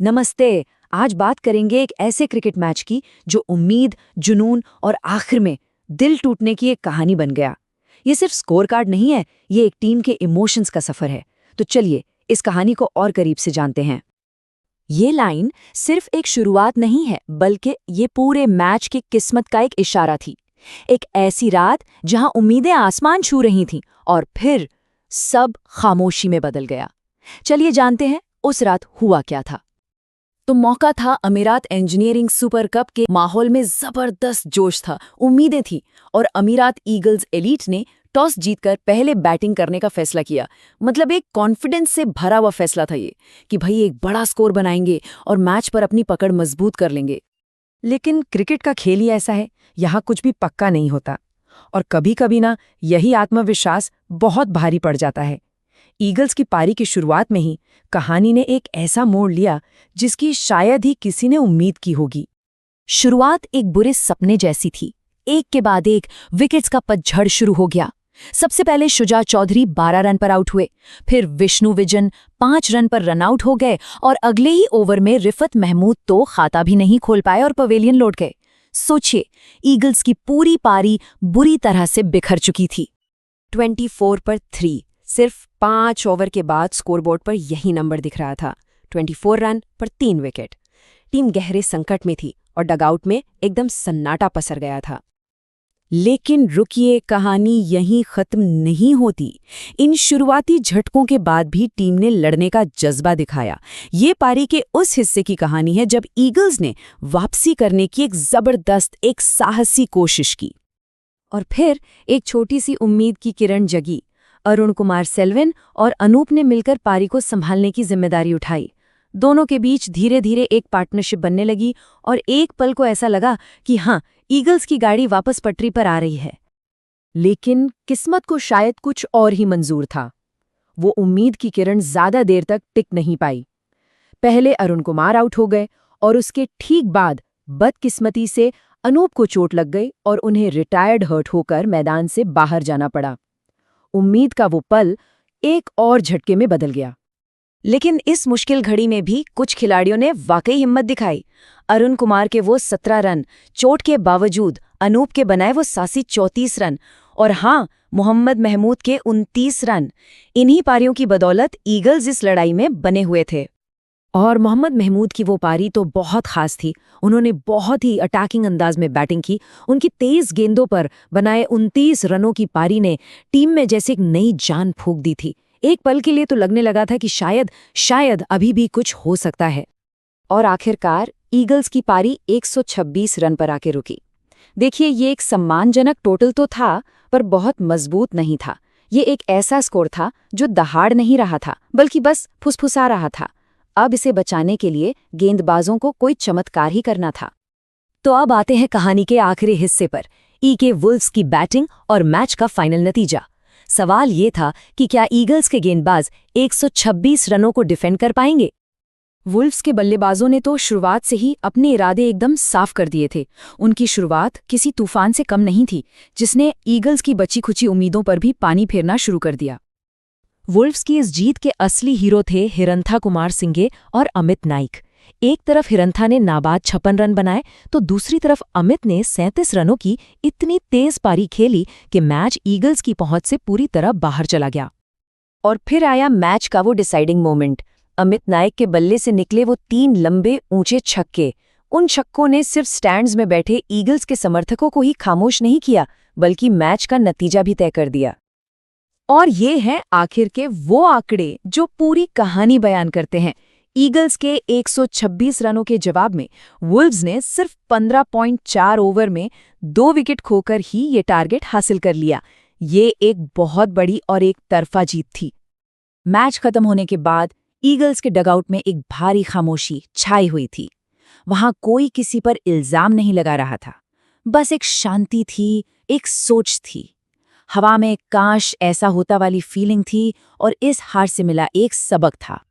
नमस्ते। आज बात करेंगे एक ऐसे क्रिकेट मैच की जो उम्मीद, जुनून और आखिर में दिल टूटने की एक कहानी बन गया। ये सिर्फ स्कोर कार्ड नहीं है, ये एक टीम के इमोशंस का सफर है। तो चलिए इस कहानी को और करीब से जानते हैं। ये लाइन सिर्फ एक शुरुआत नहीं है, बल्कि ये पूरे मैच की किस्मत का एक इशारा थी। एक ऐसी रात जहां उम्मीदें आसमान छू रही थीं और फिर सब खामोशी में बदल गया। चलिए जानते हैं उस रात हुआ क्या था। तो मौका था अमीरात इंजीनियरिंग सुपर कप के माहौल में जबरदस्त जोश था, उम्मीदें थी और अमीरात ईगल्स एलीट ने टॉस जीतकर पहले बैटिंग करने का फैसला किया। मतलब एक कॉन्फिडेंस से भरा हुआ फैसला था ये कि भाई एक बड़ा स्कोर बनाएंगे और मैच पर अपनी पकड़ मजबूत कर लेंगे। लेकिन क्रिकेट का खेल ही ऐसा है, यहाँ कुछ भी पक्का नहीं होता और कभी-कभी ना यही आत्मविश्वास बहुत भारी पड़ जाता है। ईगल्स की पारी की शुरुआत में ही कहानी ने एक ऐसा मोड़ लिया जिसकी शायद ही किसी ने उम्मीद की होगी। शुरुआत एक बुरे सपने जैसी थी। एक के बाद एक विकेट्स का पतझड़ शुरू हो गया। सबसे पहले शुजा चौधरी 12 रन पर आउट हुए, फिर विष्णु विजन 5 रन पर रन आउट हो गए और अगले ही ओवर में रिफत महमूद तो खाता भी नहीं खोल पाए और पवेलियन लौट गए। सोचिए, ईगल्स की पूरी पारी बुरी तरह से बिखर चुकी थी। 24 पर 3, सिर्फ 5 ओवर के बाद स्कोरबोर्ड पर यही नंबर दिख रहा था। 24 रन पर 3 विकेट। टीम गहरे संकट में थी और डगआउट में एकदम सन्नाटा पसर गया था। लेकिन रुकिए, कहानी यहीं खत्म नहीं होती। इन शुरुआती झटकों के बाद भी टीम ने लड़ने का जज्बा दिखाया। ये पारी के उस हिस्से की कहानी है जब ईगल्स ने वापसी करने की एक जबरदस्त, एक साहसी कोशिश की। और फिर एक छोटी सी उम्मीद की किरण जगी। अरुण कुमार सेल्विन और अनूप ने मिलकर पारी को संभालने की जिम्मेदारी उठाई। दोनों के बीच धीरे धीरे एक पार्टनरशिप बनने लगी और एक पल को ऐसा लगा कि हाँ, ईगल्स की गाड़ी वापस पटरी पर आ रही है। लेकिन किस्मत को शायद कुछ और ही मंजूर था। वो उम्मीद की किरण ज्यादा देर तक टिक नहीं पाई। पहले अरुण कुमार आउट हो गए और उसके ठीक बाद बदकिस्मती से अनूप को चोट लग गई और उन्हें रिटायर्ड हर्ट होकर मैदान से बाहर जाना पड़ा। उम्मीद का वो पल एक और झटके में बदल गया। लेकिन इस मुश्किल घड़ी में भी कुछ खिलाड़ियों ने वाकई हिम्मत दिखाई। अरुण कुमार के वो 17 रन, चोट के बावजूद अनूप के बनाए वो सासी 34 रन और हाँ, मोहम्मद महमूद के 29 रन। इन्हीं पारियों की बदौलत ईगल्स इस लड़ाई में बने हुए थे। और मोहम्मद महमूद की वो पारी तो बहुत खास थी। उन्होंने बहुत ही अटैकिंग अंदाज में बैटिंग की। उनकी तेज गेंदों पर बनाए 29 रनों की पारी ने टीम में जैसे एक नई जान फूंक दी थी। एक पल के लिए तो लगने लगा था कि शायद अभी भी कुछ हो सकता है। और आखिरकार ईगल्स की पारी 126 रन पर आके रुकी। देखिए, ये एक सम्मानजनक टोटल तो था, पर बहुत मजबूत नहीं था। ये एक ऐसा स्कोर था जो दहाड़ नहीं रहा था, बल्कि बस फुसफुसा रहा था। अब इसे बचाने के लिए गेंदबाजों को कोई चमत्कार ही करना था। तो अब आते हैं कहानी के आखिरी हिस्से पर, के वुल्व्स की बैटिंग और मैच का फाइनल नतीजा। सवाल ये था कि क्या ईगल्स के गेंदबाज 126 रनों को डिफेंड कर पाएंगे? वुल्व्स के बल्लेबाजों ने तो शुरुआत से ही अपने इरादे एकदम साफ कर दिए थे। उनकी शुरुआत किसी तूफान से कम नहीं थी, जिसने ईगल्स की बची खुची उम्मीदों पर भी पानी फेरना शुरू कर दिया। वुल्व्स की इस जीत के असली हीरो थे हिरंथा कुमार सिंघे और अमित नाइक। एक तरफ हिरंथा ने नाबाद 56 रन बनाए तो दूसरी तरफ अमित ने 37 रनों की इतनी तेज पारी खेली कि मैच ईगल्स की पहुंच से पूरी तरह बाहर चला गया। और फिर आया मैच का वो डिसाइडिंग मोमेंट। अमित नाइक के बल्ले से निकले वो 3 लंबे ऊंचे छक्के। उन छक्कों ने सिर्फ स्टैंड्स में बैठे ईगल्स के समर्थकों को ही खामोश नहीं किया, बल्कि मैच का नतीजा भी तय कर दिया। और ये हैं आखिर के वो आंकड़े जो पूरी कहानी बयान करते हैं। ईगल्स के 126 रनों के जवाब में वुल्व्स ने सिर्फ 15.4 ओवर में 2 विकेट खोकर ही ये टारगेट हासिल कर लिया। ये एक बहुत बड़ी और एक तरफा जीत थी। मैच खत्म होने के बाद ईगल्स के डगआउट में एक भारी खामोशी छाई हुई थी। वहां कोई किसी पर इल्जाम नहीं लगा रहा था, बस एक शांति थी, एक सोच थी। हवा में काश ऐसा होता वाली फीलिंग थी और इस हार से मिला एक सबक था।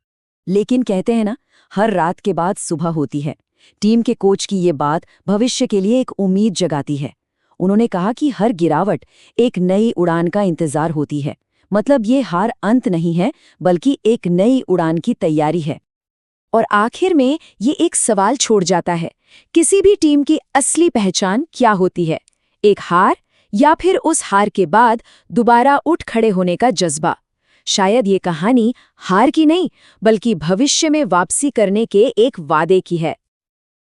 लेकिन कहते हैं ना, हर रात के बाद सुबह होती है। टीम के कोच की ये बात भविष्य के लिए एक उम्मीद जगाती है। उन्होंने कहा कि हर गिरावट एक नई उड़ान का इंतजार होती है। मतलब ये हार अंत नहीं है, बल्कि एक नई उड़ान की तैयारी है। और आखिर में ये एक सवाल छोड़ जाता है, किसी भी टीम की असली पहचान क्या होती है? एक हार या फिर उस हार के बाद दोबारा उठ खड़े होने का जज्बा? शायद ये कहानी हार की नहीं, बल्कि भविष्य में वापसी करने के एक वादे की है।